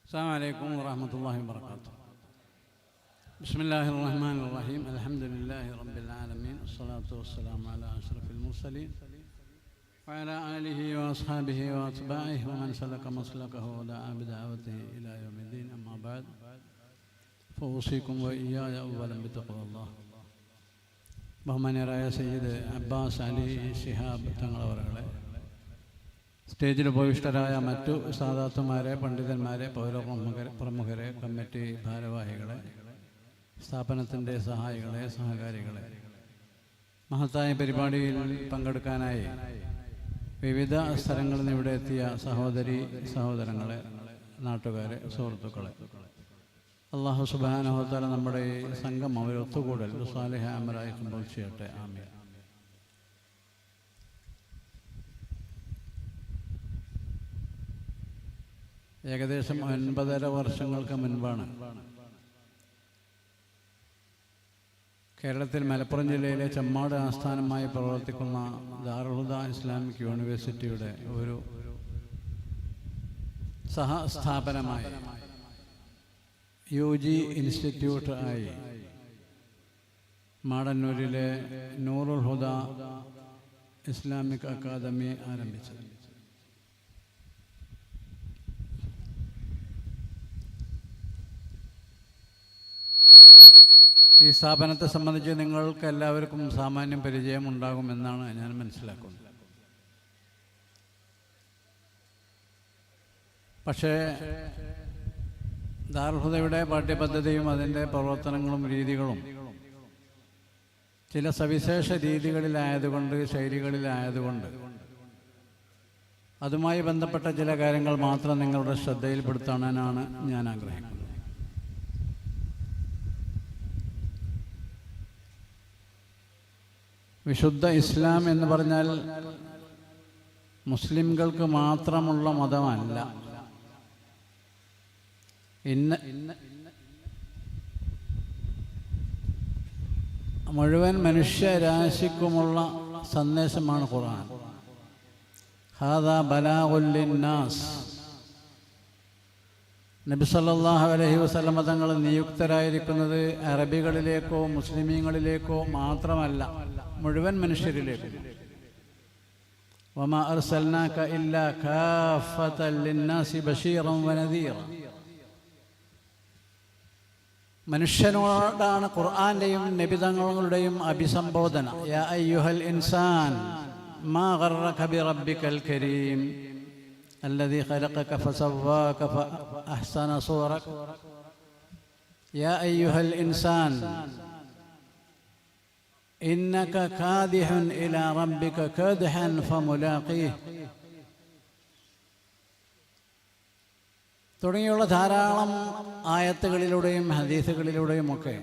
السلام عليكم ورحمة الله وبركاته. بسم الله الرحمن الرحيم. الحمد لله رب العالمين، الصلاة والسلام على أشرف المرسلين وعلى آله وأصحابه وأتباعه ومن سلك مسلكه ودعا بدعوته إلى يوم الدين. أما بعد فأوصيكم وإياي أولا بتقوى الله. ബഹുമാന്യരായ സയ്യിദ് അബ്ബാസ് അലി ശിഹാബ് തങ്ങളവരുടെ, സ്റ്റേജിൽ ഉപവിഷ്ടരായ മറ്റു സാദാത്തുമാരെ, പണ്ഡിതന്മാരെ, പൗരപ്രമുഖരെ, കമ്മിറ്റി ഭാരവാഹികളെ, സ്ഥാപനത്തിൻ്റെ സഹായികളെ, സഹകാരികളെ, മഹത്തായ പരിപാടിയിൽ പങ്കെടുക്കാനായി വിവിധ സ്ഥലങ്ങളിൽ നിന്ന് ഇവിടെ എത്തിയ സഹോദരി സഹോദരങ്ങളെ, നാട്ടുകാരെ, സുഹൃത്തുക്കളെ, അല്ലാഹു സുബ്ഹാനഹു വ തആല നമ്മുടെ ഈ സംഘം ഒത്തുകൂടൽ സാലിഹ അമലായി കബൂൽ ചെയ്യട്ടെ. ആമീൻ. ഏകദേശം 9.5 വർഷങ്ങൾക്ക് മുൻപാണ് കേരളത്തിൽ മലപ്പുറം ജില്ലയിലെ ചെമ്മാട് ആസ്ഥാനമായി പ്രവർത്തിക്കുന്ന ദാറുൽ ഹുദ ഇസ്ലാമിക് യൂണിവേഴ്സിറ്റിയുടെ ഒരു സഹസ്ഥാപനമായ UG ഇൻസ്റ്റിറ്റ്യൂട്ട് ആയി മാടന്നൂരിലെ നൂറുൽ ഹുദ ഇസ്ലാമിക് അക്കാദമി ആരംഭിച്ചത്. ഈ സ്ഥാപനത്തെ സംബന്ധിച്ച് നിങ്ങൾക്ക് എല്ലാവർക്കും സാമാന്യം പരിചയമുണ്ടാകുമെന്നാണ് ഞാൻ മനസ്സിലാക്കുന്നത്. പക്ഷേ ദാറുൽ ഹുദയുടെ പാഠ്യപദ്ധതിയും അതിൻ്റെ പ്രവർത്തനങ്ങളും രീതികളും ചില സവിശേഷ രീതികളിലായതുകൊണ്ട്, ശൈലികളിലായതുകൊണ്ട് അതുമായി ബന്ധപ്പെട്ട ചില കാര്യങ്ങൾ മാത്രം നിങ്ങളുടെ ശ്രദ്ധയിൽപ്പെടുത്താനാണ് ഞാൻ ആഗ്രഹിക്കുന്നത്. വിശുദ്ധ ഇസ്ലാം എന്ന് പറഞ്ഞാൽ മുസ്ലിംകൾക്ക് മാത്രമുള്ള മതമല്ല. മുഴുവൻ മനുഷ്യരാശിക്കുമുള്ള സന്ദേശമാണ് ഖുർആൻ. ഹാദാ ബലാഗുൽ ലിന്നാസ്. നബി സല്ലല്ലാഹു അലൈഹി വസല്ലം തങ്ങൾ നിയുക്തരായിരിക്കുന്നത് അറബികളിലേക്കോ മുസ്ലിമീങ്ങളിലേക്കോ മാത്രമല്ല, മുഴുവൻ മനുഷ്യരിലേക്കും. വമാ അർസൽനാക ഇല്ലാ കാഫത്തൻ ലിന്നാസി ബശീറൻ വനദീറ. മനുഷ്യനോടാണ് ഖുർആന്റെയും നബിതങ്ങളുടെയും അഭിസംബോധന. യാ അയ്യുഹൽ ഇൻസാൻ മാ ഗർറക ബിറബ്ബിക്കൽ കരീം الذي خلقك فسواك فأحسن صورك. يا أيها الإنسان إنك كادح إلى ربك كادحا فملاقيه തുടങ്ങിയുള്ള ധാരാളം ആയത്തുകളിലൂടെയും ഹദീസുകളിലൂടെയും ഒക്കെ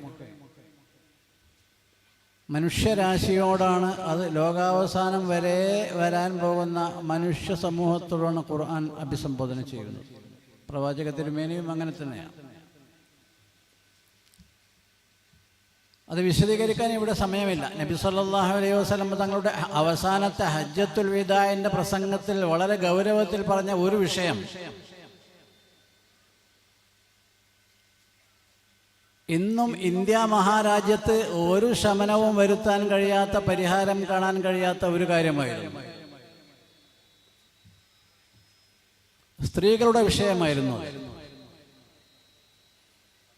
മനുഷ്യരാശിയോടാണ്, അത് ലോകാവസാനം വരെ വരാൻ പോകുന്ന മനുഷ്യ സമൂഹത്തോടാണ് ഖുർആൻ അഭിസംബോധന ചെയ്യുന്നത്. പ്രവാചക തിരുമേനിയും അങ്ങനെ തന്നെയാണ്. അത് വിശദീകരിക്കാൻ ഇവിടെ സമയമില്ല. നബി സല്ലല്ലാഹു അലൈഹി വസല്ലം തങ്ങളുടെ അവസാനത്തെ ഹജ്ജത്തുൽ വിദാഇന്റെ പ്രസംഗത്തിൽ വളരെ ഗൗരവത്തിൽ പറഞ്ഞ ഒരു വിഷയം, ഇന്നും ഇന്ത്യ മഹാരാജ്യത്ത് ഒരു ശമനവും വരുത്താൻ കഴിയാത്ത, പരിഹാരം കാണാൻ കഴിയാത്ത ഒരു കാര്യമായിരുന്നു. സ്ത്രീകളുടെ വിഷയമായിരുന്നു.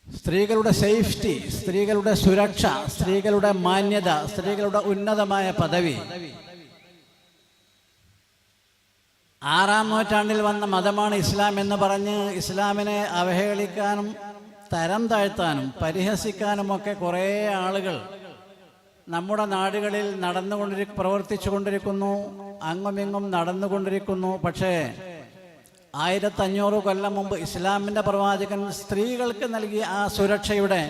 സ്ത്രീകളുടെ സേഫ്റ്റി, സ്ത്രീകളുടെ സുരക്ഷ, സ്ത്രീകളുടെ മാന്യത, സ്ത്രീകളുടെ ഉന്നതമായ പദവി. 6-ാം നൂറ്റാണ്ടിൽ വന്ന മതമാണ് ഇസ്ലാം എന്ന് പറഞ്ഞ് ഇസ്ലാമിനെ അവഹേളിക്കാനും തരം താഴ്ത്താനും പരിഹസിക്കാനുമൊക്കെ കുറേ ആളുകൾ നമ്മുടെ നാടുകളിൽ പ്രവർത്തിച്ചു കൊണ്ടിരിക്കുന്നു, അങ്ങുമിങ്ങും നടന്നുകൊണ്ടിരിക്കുന്നു. പക്ഷേ 1500 കൊല്ലം മുമ്പ് ഇസ്ലാമിൻ്റെ പ്രവാചകൻ സ്ത്രീകൾക്ക് നൽകിയ ആ സുരക്ഷയുടെ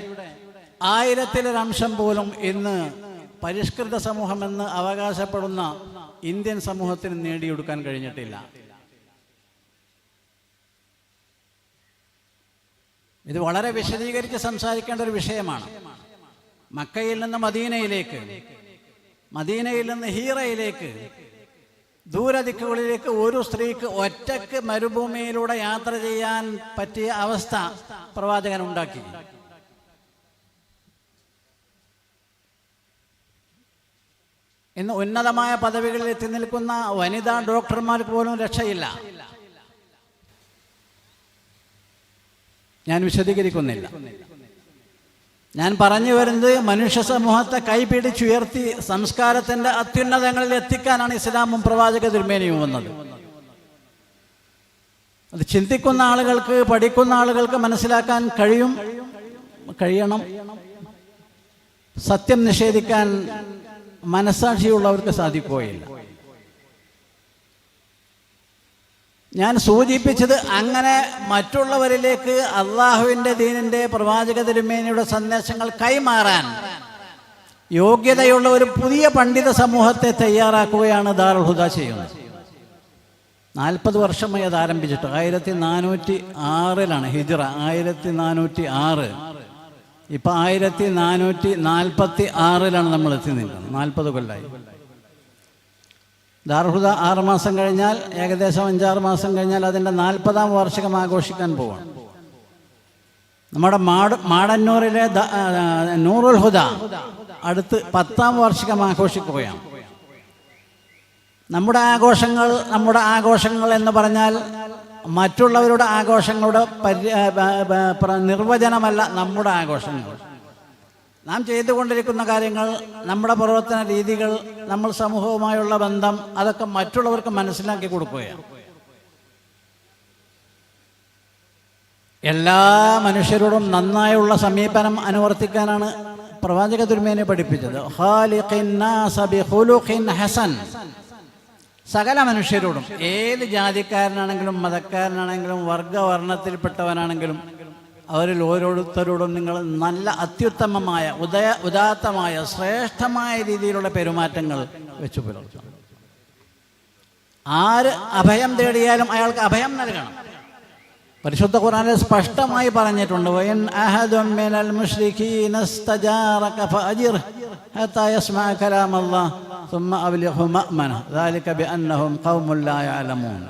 1000-ലൊരംശം പോലും ഇന്ന് പരിഷ്കൃത സമൂഹമെന്ന് അവകാശപ്പെടുന്ന ഇന്ത്യൻ സമൂഹത്തിന് നേടിയെടുക്കാൻ കഴിഞ്ഞിട്ടില്ല. ഇത് വളരെ വിശദീകരിച്ച് സംസാരിക്കേണ്ട ഒരു വിഷയമാണ്. മക്കയിൽ നിന്ന് മദീനയിലേക്ക്, മദീനയിൽ നിന്ന് ഹീറയിലേക്ക്, ദൂരദിക്കുകളിലേക്ക് ഒരു സ്ത്രീക്ക് ഒറ്റക്ക് മരുഭൂമിയിലൂടെ യാത്ര ചെയ്യാൻ പറ്റിയ അവസ്ഥ പ്രവാചകൻ ഉണ്ടാക്കി. ഇന്ന് ഉന്നതമായ പദവികളിൽ എത്തി നിൽക്കുന്ന വനിതാ ഡോക്ടർമാർക്ക് പോലും രക്ഷയില്ല. ഞാൻ വിശദീകരിക്കുന്നില്ല. ഞാൻ പറഞ്ഞു വരുന്നത് മനുഷ്യ സമൂഹത്തെ കൈപിടിച്ചുയർത്തി സംസ്കാരത്തിൻ്റെ അത്യുന്നതങ്ങളിൽ എത്തിക്കാനാണ് ഇസ്ലാമും പ്രവാചക തിരുമേനിയും വന്നത്. അത് ചിന്തിക്കുന്ന ആളുകൾക്ക്, പഠിക്കുന്ന ആളുകൾക്ക് മനസ്സിലാക്കാൻ കഴിയണം. സത്യം നിഷേധിക്കാൻ മനസ്സാക്ഷിയുള്ളവർക്ക് സാധിക്കുകയില്ല. ഞാൻ സൂചിപ്പിച്ചത് അങ്ങനെ മറ്റുള്ളവരിലേക്ക് അള്ളാഹുവിൻ്റെ ദീനിൻ്റെ പ്രവാചക തിരുമേനിയുടെ സന്ദേശങ്ങൾ കൈമാറാൻ യോഗ്യതയുള്ള ഒരു പുതിയ പണ്ഡിത സമൂഹത്തെ തയ്യാറാക്കുകയാണ് ദാറുൽ ഹുദ ചെയ്യുന്നത്. 40 വർഷമായി അത് ആരംഭിച്ചിട്ട് 1406 ഹിജ്റ 1406. ഇപ്പം 1446 നമ്മൾ എത്തി നിൽക്കുന്നത്. 40 കൊല്ലമായി. ദാറുൽ ഹുദ 6 മാസം കഴിഞ്ഞാൽ, ഏകദേശം 5-6 മാസം കഴിഞ്ഞാൽ അതിൻ്റെ 40ാം വാർഷികം ആഘോഷിക്കാൻ പോവാണ്. നമ്മുടെ മാടന്നൂരിലെ നൂറുൽ ഹുദ അടുത്ത് 10ാം വാർഷികം ആഘോഷിക്കുകയാണ്. നമ്മുടെ ആഘോഷങ്ങൾ എന്ന് പറഞ്ഞാൽ മറ്റുള്ളവരുടെ ആഘോഷങ്ങളുടെ നിർവചനമല്ല. നമ്മുടെ ആഘോഷങ്ങൾ, നാം ചെയ്തുകൊണ്ടിരിക്കുന്ന കാര്യങ്ങൾ, നമ്മുടെ പ്രവർത്തന രീതികൾ, നമ്മൾ സമൂഹവുമായുള്ള ബന്ധം, അതൊക്കെ മറ്റുള്ളവർക്ക് മനസ്സിലാക്കി കൊടുക്കുകയാണ്. എല്ലാ മനുഷ്യരോടും നന്നായുള്ള സമീപനം അനുവർത്തിക്കാനാണ് പ്രവാചക തിരുമേനി പഠിപ്പിച്ചത്. ഖാലിഖിൻ നാസ ബിഖുലുഖിൻ ഹസൻ. സകല മനുഷ്യരോടും, ഏത് ജാതിക്കാരനാണെങ്കിലും മതക്കാരനാണെങ്കിലും വർഗവർണ്ണത്തിൽപ്പെട്ടവനാണെങ്കിലും അവരിൽ ഓരോരുത്തരോടും നിങ്ങൾ നല്ല അത്യുത്തമമായ ഉദാത്തമായ ശ്രേഷ്ഠമായ രീതിയിലുള്ള പെരുമാറ്റങ്ങൾ വെച്ചു പുലർത്തണം. ആര് അഭയം തേടിയാലും അയാൾക്ക് അഭയം നൽകണം. പരിശുദ്ധ ഖുർആനിൽ സ്പഷ്ടമായി പറഞ്ഞിട്ടുണ്ട്, വഇൻ അഹദും മിനൽ മുശ്രികീന ഇസ്തജാറക ഫഅജിർഹു ഹത്താ യസ്മഅ കലാമല്ലാഹ് സുമ്മ അബ്ലിഗ്ഹു മഅ്മന ദാലിക ബിഅന്നഹും ഖൗമുൻ ലാ യഅലമൂൻ.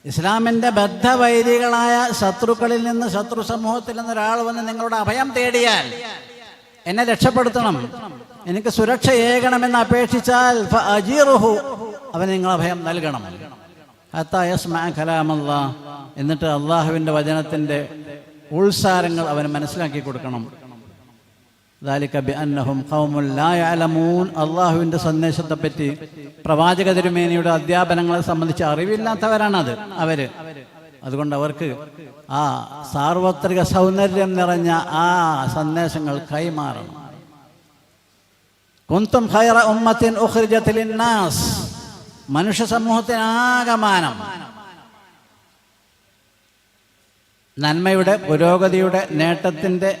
ഇസ്ലാമിൻ്റെ ബദ്ധവൈരികളായ ശത്രുക്കളിൽ നിന്ന്, ശത്രു സമൂഹത്തിൽ നിന്ന് ഒരാൾ വന്ന് നിങ്ങളുടെ അഭയം തേടിയാൽ, എന്നെ രക്ഷപ്പെടുത്തണം, എനിക്ക് സുരക്ഷ ഏകണമെന്ന് അപേക്ഷിച്ചാൽ ഫഅജിർഹു, അവന് നിങ്ങൾ അഭയം നൽകണം. ഹത്താ യസ്മഅ കലാമല്ലാഹ്, എന്നിട്ട് അള്ളാഹുവിൻ്റെ വചനത്തിൻ്റെ ഉൾസാരങ്ങൾ അവന് മനസ്സിലാക്കി കൊടുക്കണം. ദാലിക ബിഅന്നഹും ഖൗമുൻ ലാ യഅലമൂൻ. അള്ളാഹുവിൻ്റെ സന്ദേശത്തെപ്പറ്റി, പ്രവാചക തിരുമേനിയുടെ അധ്യാപനങ്ങളെ സംബന്ധിച്ച് അറിവില്ലാത്തവരാണത് അവര്. അതുകൊണ്ട് അവർക്ക് ആ സാർവത്രിക സൗന്ദര്യം നിറഞ്ഞ ആ സന്ദേശങ്ങൾ കൈമാറണം. കുന്തും ഖൈറ ഉമ്മത്തിൻ ഉഖ്രിജത് ലിന്നാസ്. മനുഷ്യ സമൂഹത്തിനാകമാനം നന്മയുടെ, പുരോഗതിയുടെ, നേട്ടത്തിൻ്റെ,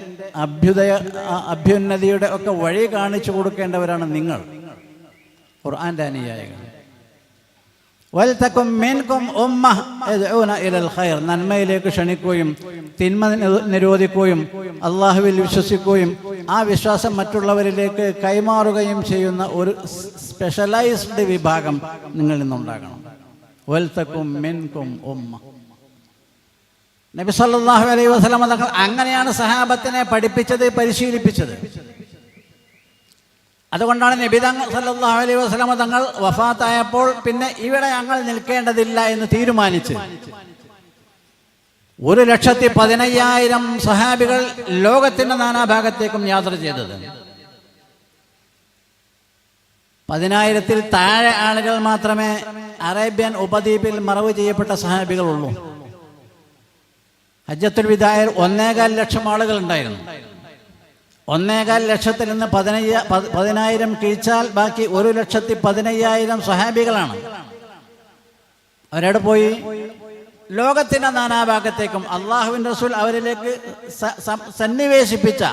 അഭ്യുന്നതിയുടെ ഒക്കെ വഴി കാണിച്ചു കൊടുക്കേണ്ടവരാണ് നിങ്ങൾ, ഖുർആന്റെ അനുയായികൾ. വൽതകും മിൻകും ഉമ്മഹ യദ്ഊന ഇലൽ ഖൈർ. നന്മയിലേക്ക് ക്ഷണിക്കുകയും തിന്മ നിരോധിക്കുകയും അള്ളാഹുവിൽ വിശ്വസിക്കുകയും ആ വിശ്വാസം മറ്റുള്ളവരിലേക്ക് കൈമാറുകയും ചെയ്യുന്ന ഒരു സ്പെഷ്യലൈസ്ഡ് വിഭാഗം നിങ്ങളിൽ നിന്നുണ്ടാകണം. വൽതകും മിൻകും ഉമ്മഹ. നബി സല്ലല്ലാഹു അലൈഹി വസല്ലം തങ്ങൾ അങ്ങനെയാണ് സഹാബത്തിനെ പഠിപ്പിച്ചത്, പരിശീലിപ്പിച്ചത്. അതുകൊണ്ടാണ് നബി സല്ലല്ലാഹു അലൈഹി വസല്ലം തങ്ങൾ വഫാത്തായപ്പോൾ പിന്നെ ഇവിടെ ഞങ്ങൾ നിൽക്കേണ്ടതില്ല എന്ന് തീരുമാനിച്ച് 1,15,000 സഹാബികൾ ലോകത്തിന്റെ നാനാഭാഗത്തേക്കും യാത്ര ചെയ്തത്. 10,000-ൽ താഴെ ആളുകൾ മാത്രമേ അറേബ്യൻ ഉപദ്വീപിൽ മറവ് ചെയ്യപ്പെട്ട സഹാബികളുള്ളൂ. ഹജ്ജത്തുൽ വിദായിൽ 1.25 ലക്ഷം ആളുകൾ ഉണ്ടായിരുന്നു. 1.25 ലക്ഷത്തിൽ നിന്ന് 10,000 കിഴിച്ചാൽ ബാക്കി 1,15,000 സ്വഹാബികളാണ്. അവരവിടെ പോയി ലോകത്തിന്റെ നാനാഭാഗത്തേക്കും അള്ളാഹുവിൻ്റെ റസൂൽ അവരിലേക്ക് സന്നിവേശിപ്പിച്ച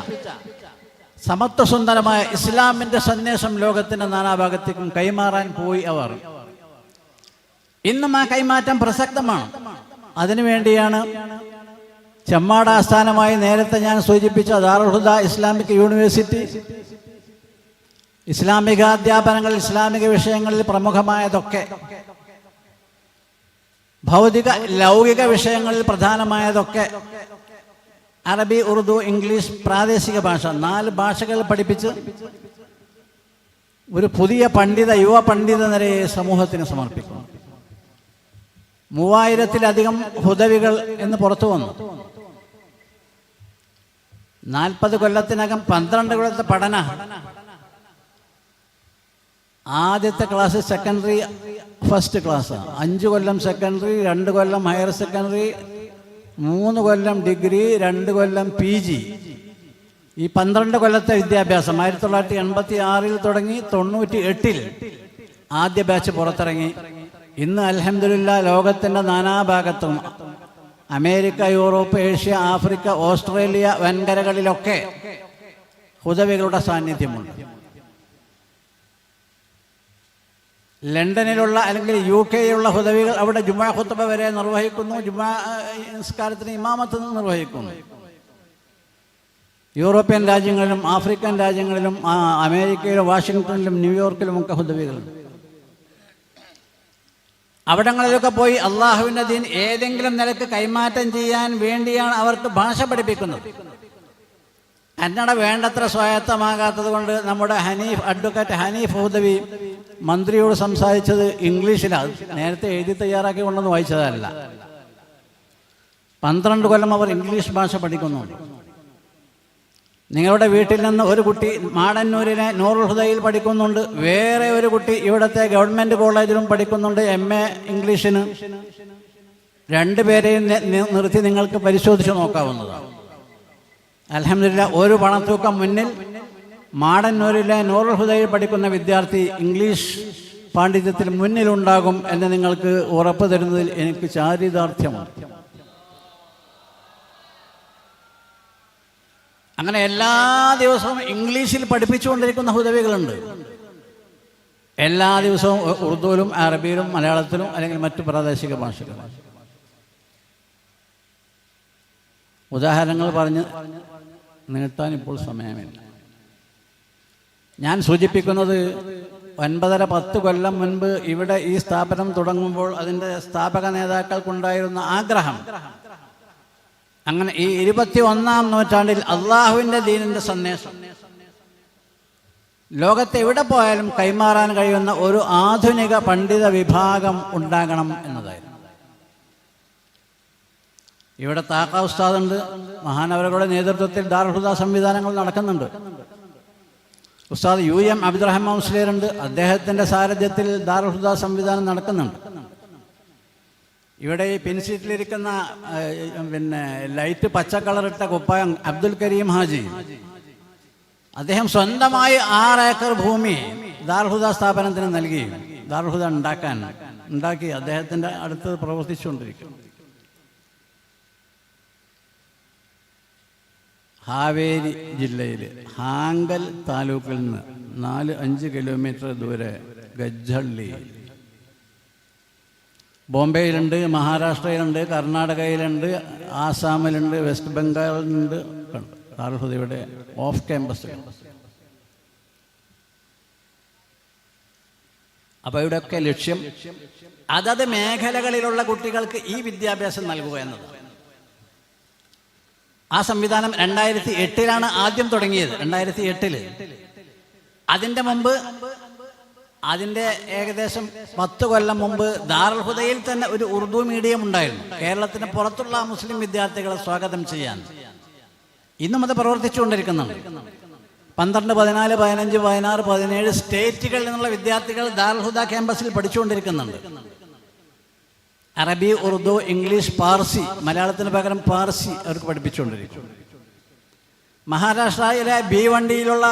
സമത്വസുന്ദരമായ ഇസ്ലാമിന്റെ സന്ദേശം ലോകത്തിന്റെ നാനാഭാഗത്തേക്കും കൈമാറാൻ പോയി അവർ. ഇന്നും ആ കൈമാറ്റം പ്രസക്തമാണ്. അതിനുവേണ്ടിയാണ് ചെമ്മാട് ആസ്ഥാനമായി നേരത്തെ ഞാൻ സൂചിപ്പിച്ച ദാറുൽ ഹുദ ഇസ്ലാമിക് യൂണിവേഴ്സിറ്റി, ഇസ്ലാമികാധ്യാപനങ്ങൾ, ഇസ്ലാമിക വിഷയങ്ങളിൽ പ്രമുഖമായതൊക്കെ, ഭൗതിക ലൗകിക വിഷയങ്ങളിൽ പ്രധാനമായതൊക്കെ അറബി, ഉറുദു, ഇംഗ്ലീഷ്, പ്രാദേശിക ഭാഷ 4 ഭാഷകൾ പഠിപ്പിച്ച് ഒരു പുതിയ യുവ പണ്ഡിത നിരയെ സമൂഹത്തിന് സമർപ്പിക്കുന്നു. 3000-ലധികം ഹുദവികൾ എന്ന് പുറത്തു വന്നു. 40 കൊല്ലത്തിനകം 12 കൊല്ലത്തെ പഠന, ആദ്യത്തെ ക്ലാസ് സെക്കൻഡറി ഫസ്റ്റ് ക്ലാസ്, 5 കൊല്ലം സെക്കൻഡറി, 2 കൊല്ലം ഹയർ സെക്കൻഡറി, 3 കൊല്ലം ഡിഗ്രി, 2 കൊല്ലം PG. ഈ 12 കൊല്ലത്തെ വിദ്യാഭ്യാസം 1986 തുടങ്ങി 98 ആദ്യ ബാച്ച് പുറത്തിറങ്ങി. ഇന്ന് അൽഹംദുലില്ലാഹ് ലോകത്തിൻ്റെ നാനാഭാഗത്തും America, Europe, Asia, Africa, Australia വൻകരകളിലൊക്കെ ഹുദവികളുടെ സാന്നിധ്യമുണ്ട്. ലണ്ടനിലുള്ള അല്ലെങ്കിൽ UK യിലുള്ള ഹുദവികൾ അവിടെ ജുമാ ഖുത്ബ വരെ നിർവഹിക്കുന്നു, ജുമാ നിസ്കാരത്തിന് ഇമാമത്ത് നിർവഹിക്കുന്നു. യൂറോപ്യൻ രാജ്യങ്ങളിലും ആഫ്രിക്കൻ രാജ്യങ്ങളിലും അമേരിക്കയിലും വാഷിങ്ടണിലും ന്യൂയോർക്കിലും ഒക്കെ ഹുദവികളുണ്ട്. അവിടങ്ങളിലൊക്കെ പോയി അള്ളാഹുവിൻ്റെ ദീൻ ഏതെങ്കിലും നിലക്ക് കൈമാറ്റം ചെയ്യാൻ വേണ്ടിയാണ് അവർക്ക് ഭാഷ പഠിപ്പിക്കുന്നത്. കന്നഡ വേണ്ടത്ര സ്വായത്തമാകാത്തത് കൊണ്ട് നമ്മുടെ അഡ്വക്കേറ്റ് ഹനീഫ് ഹുദവി മന്ത്രിയോട് സംസാരിച്ചത് ഇംഗ്ലീഷിലാണ്. നേരത്തെ എഴുതി തയ്യാറാക്കി കൊണ്ടൊന്നും വായിച്ചതല്ല. 12 കൊല്ലം അവർ ഇംഗ്ലീഷ് ഭാഷ പഠിക്കുന്നുണ്ട്. നിങ്ങളുടെ വീട്ടിൽ നിന്ന് ഒരു കുട്ടി മാടന്നൂരിലെ നൂറുൽ ഹുദയിൽ പഠിക്കുന്നുണ്ട്, വേറെ ഒരു കുട്ടി ഇവിടുത്തെ ഗവൺമെൻറ് കോളേജിലും പഠിക്കുന്നുണ്ട് MA ഇംഗ്ലീഷിന്. 2 പേരെയും നിർത്തി നിങ്ങൾക്ക് പരിശോധിച്ച് നോക്കാവുന്നതാണ്. അൽഹംദുലില്ലാഹ് ഒരു പണത്തൂക്കം മുന്നിൽ മാടന്നൂരിലെ നൂറുൽ ഹുദയിൽ പഠിക്കുന്ന വിദ്യാർത്ഥി ഇംഗ്ലീഷ് പാണ്ഡിത്യത്തിൽ മുന്നിലുണ്ടാകും എന്ന് നിങ്ങൾക്ക് ഉറപ്പ് തരുന്നതിൽ എനിക്ക് ചാരിതാർത്ഥ്യമാണ്. അങ്ങനെ എല്ലാ ദിവസവും ഇംഗ്ലീഷിൽ പഠിപ്പിച്ചുകൊണ്ടിരിക്കുന്ന ഹുദവികളുണ്ട്. എല്ലാ ദിവസവും ഉറുദുവിലും അറബിയിലും മലയാളത്തിലും അല്ലെങ്കിൽ മറ്റു പ്രാദേശിക ഭാഷകളും. ഉദാഹരണങ്ങൾ പറഞ്ഞ് നീട്ടാൻ ഇപ്പോൾ സമയമില്ല. ഞാൻ സൂചിപ്പിക്കുന്നത് 9-10 കൊല്ലം മുൻപ് ഇവിടെ ഈ സ്ഥാപനം തുടങ്ങുമ്പോൾ അതിൻ്റെ സ്ഥാപക നേതാക്കൾക്കുണ്ടായിരുന്ന ആഗ്രഹം, അങ്ങനെ ഈ 21-ാം നൂറ്റാണ്ടിൽ അള്ളാഹുവിൻ്റെ ദീനിൻ്റെ സന്ദേശം ലോകത്ത് എവിടെ പോയാലും കൈമാറാൻ കഴിയുന്ന ഒരു ആധുനിക പണ്ഡിത വിഭാഗം ഉണ്ടാകണം എന്നതായിരുന്നു. ഇവിടെ താക്ക ഉസ്താദുണ്ട്, മഹാനവരുടെ നേതൃത്വത്തിൽ ദാറുൽ ഹുദ സംവിധാനങ്ങൾ നടക്കുന്നുണ്ട്. ഉസ്താദ് UM അബ്ദുറഹ്മാൻ മുസ്ലിയാരുണ്ട്, അദ്ദേഹത്തിൻ്റെ സാരഥ്യത്തിൽ ദാറുൽ ഹുദ സംവിധാനം നടക്കുന്നുണ്ട്. ഇവിടെ ഈ പിൻസീറ്റിലിരിക്കുന്ന ലൈറ്റ് പച്ച കളറിട്ട കുപ്പായം അബ്ദുൽ കരീം ഹാജി, അദ്ദേഹം സ്വന്തമായി 6 ഏക്കർ ഭൂമി ദാറുൽ ഹുദ സ്ഥാപനത്തിന് നൽകി ദാറുൽ ഹുദ ഉണ്ടാക്കി അദ്ദേഹത്തിൻ്റെ അടുത്ത് പ്രവർത്തിച്ചുകൊണ്ടിരിക്കും. ഹാവേരി ജില്ലയിൽ ഹാങ്കൽ താലൂക്കിൽ നിന്ന് 4-5 കിലോമീറ്റർ ദൂരെ ഗജ്ജള്ളി, ബോംബെയിലുണ്ട്, മഹാരാഷ്ട്രയിലുണ്ട്, കർണാടകയിലുണ്ട്, ആസാമിലുണ്ട്, വെസ്റ്റ് ബംഗാളിലുണ്ട്. ദാറുൽ ഹുദയുടെ ഓഫ് ക്യാമ്പസ്. അപ്പോൾ ഇവിടെയൊക്കെ ലക്ഷ്യം അതത് മേഖലകളിലുള്ള കുട്ടികൾക്ക് ഈ വിദ്യാഭ്യാസം നൽകുക എന്നതാണ്. ആ സംവിധാനം 2008 ആദ്യം തുടങ്ങിയത്. 2008 അതിൻ്റെ മുമ്പ്, അതിൻ്റെ ഏകദേശം 10 കൊല്ലം മുമ്പ് ദാറുൽ ഹുദയിൽ തന്നെ ഒരു ഉറുദു മീഡിയം ഉണ്ടായിരുന്നു, കേരളത്തിന് പുറത്തുള്ള മുസ്ലിം വിദ്യാർത്ഥികളെ സ്വാഗതം ചെയ്യാൻ. ഇന്നും അത് പ്രവർത്തിച്ചുകൊണ്ടിരിക്കുന്നുണ്ട്. 12, 14, 15, 16, 17 സ്റ്റേറ്റുകളിൽ നിന്നുള്ള വിദ്യാർത്ഥികൾ ദാറുൽ ഹുദ ക്യാമ്പസിൽ പഠിച്ചുകൊണ്ടിരിക്കുന്നുണ്ട്. അറബി, ഉറുദു, ഇംഗ്ലീഷ്, പാർസി, മലയാളത്തിന് പകരം പാർസി അവർക്ക് പഠിപ്പിച്ചുകൊണ്ടിരിക്കും. മഹാരാഷ്ട്രയിലെ ഭീവണ്ടിയിലുള്ള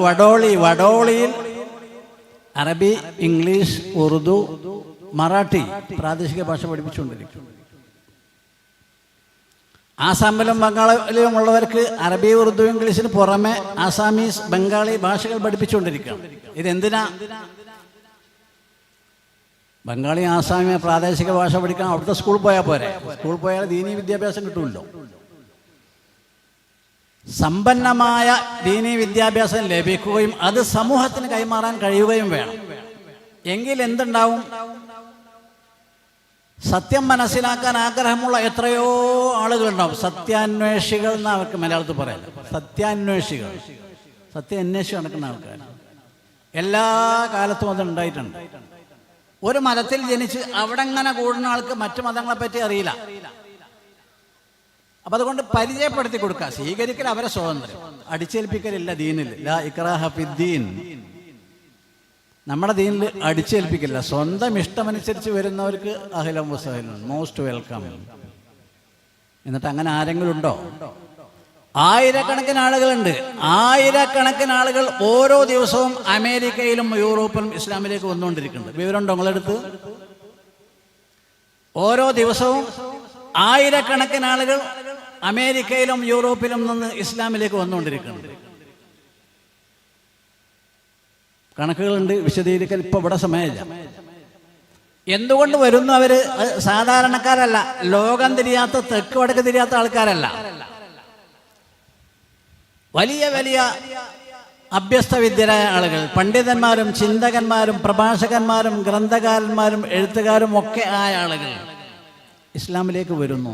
വഡോളിയിൽ അറബി, ഇംഗ്ലീഷ്, ഉറുദു, മറാഠി പ്രാദേശിക ഭാഷ പഠിപ്പിച്ചുകൊണ്ടിരിക്കും. ആസാമിലും ബംഗാളിലും ഉള്ളവർക്ക് അറബി, ഉറുദു, ഇംഗ്ലീഷിന് പുറമെ ആസാമീസ്, ബംഗാളി ഭാഷകൾ പഠിപ്പിച്ചുകൊണ്ടിരിക്കുകയാണ്. ഇതെന്തിനാ? ബംഗാളി, ആസാമി പ്രാദേശിക ഭാഷ പഠിക്കാൻ അവിടുത്തെ സ്കൂളിൽ പോയാൽ പോരെ. സ്കൂളിൽ പോയാൽ ദീനീ വിദ്യാഭ്യാസം കിട്ടുമല്ലോ. സമ്പന്നമായ ദീനീ വിദ്യാഭ്യാസം ലഭിക്കുകയും അത് സമൂഹത്തിന് കൈമാറാൻ കഴിയുകയും വേണം. എങ്കിൽ എന്തുണ്ടാവും? സത്യം മനസ്സിലാക്കാൻ ആഗ്രഹമുള്ള എത്രയോ ആളുകളുണ്ടാവും. സത്യാന്വേഷികൾ എന്ന് അവർക്ക് മലയാളത്തിൽ പറയാം. സത്യാന്വേഷികൾ, സത്യം അന്വേഷിച്ച് നടക്കുന്ന ആൾക്കാർ എല്ലാ കാലത്തും അത് ഉണ്ടായിട്ടുണ്ട്. ഒരു മതത്തിൽ ജനിച്ച് അവിടെ അങ്ങനെ കൂടുന്ന ആൾക്ക് മറ്റു മതങ്ങളെ പറ്റി അറിയില്ല. അപ്പം അതുകൊണ്ട് പരിചയപ്പെടുത്തി കൊടുക്കുക, സ്വീകരിക്കൽ അവരെ സ്വാതന്ത്ര്യം, അടിച്ചേൽപ്പിക്കലില്ല ദീനിൽ. ലാ ഇക്റാഹ ഫിദ്ദീൻ. നമ്മുടെ ദീനിൽ അടിച്ചേൽപ്പിക്കില്ല. സ്വന്തം ഇഷ്ടമനുസരിച്ച് വരുന്നവർക്ക് അഹ്ലൻ വസഹ്ലൻ, മോസ്റ്റ് വെൽക്കം. എന്നിട്ട് അങ്ങനെ ആരെങ്കിലും ഉണ്ടോ? ആയിരക്കണക്കിന് ആളുകളുണ്ട്. ആയിരക്കണക്കിന് ആളുകൾ ഓരോ ദിവസവും അമേരിക്കയിലും യൂറോപ്പിലും ഇസ്ലാമിലേക്ക് വന്നുകൊണ്ടിരിക്കുന്നുണ്ട്. വിവരമുണ്ടോ നിങ്ങളെടുത്ത്? ഓരോ ദിവസവും ആയിരക്കണക്കിന് ആളുകൾ അമേരിക്കയിലും യൂറോപ്പിലും നിന്ന് ഇസ്ലാമിലേക്ക് വന്നുകൊണ്ടിരിക്കുന്നുണ്ട്. കണക്കുകളുണ്ട്, വിശദീകരിക്കൽ ഇപ്പൊ ഇവിടെ സമയമില്ല. എന്തുകൊണ്ട് വരുന്നു? അവര് സാധാരണക്കാരല്ല, ലോകം തിരിയാത്ത, തെക്ക് വടക്ക് തിരിയാത്ത ആൾക്കാരല്ല. വലിയ വലിയ അഭ്യസ്തവിദ്യരായ ആളുകൾ, പണ്ഡിതന്മാരും ചിന്തകന്മാരും പ്രഭാഷകന്മാരും ഗ്രന്ഥകാരന്മാരും എഴുത്തുകാരും ഒക്കെ ആയ ആളുകൾ ഇസ്ലാമിലേക്ക് വരുന്നു.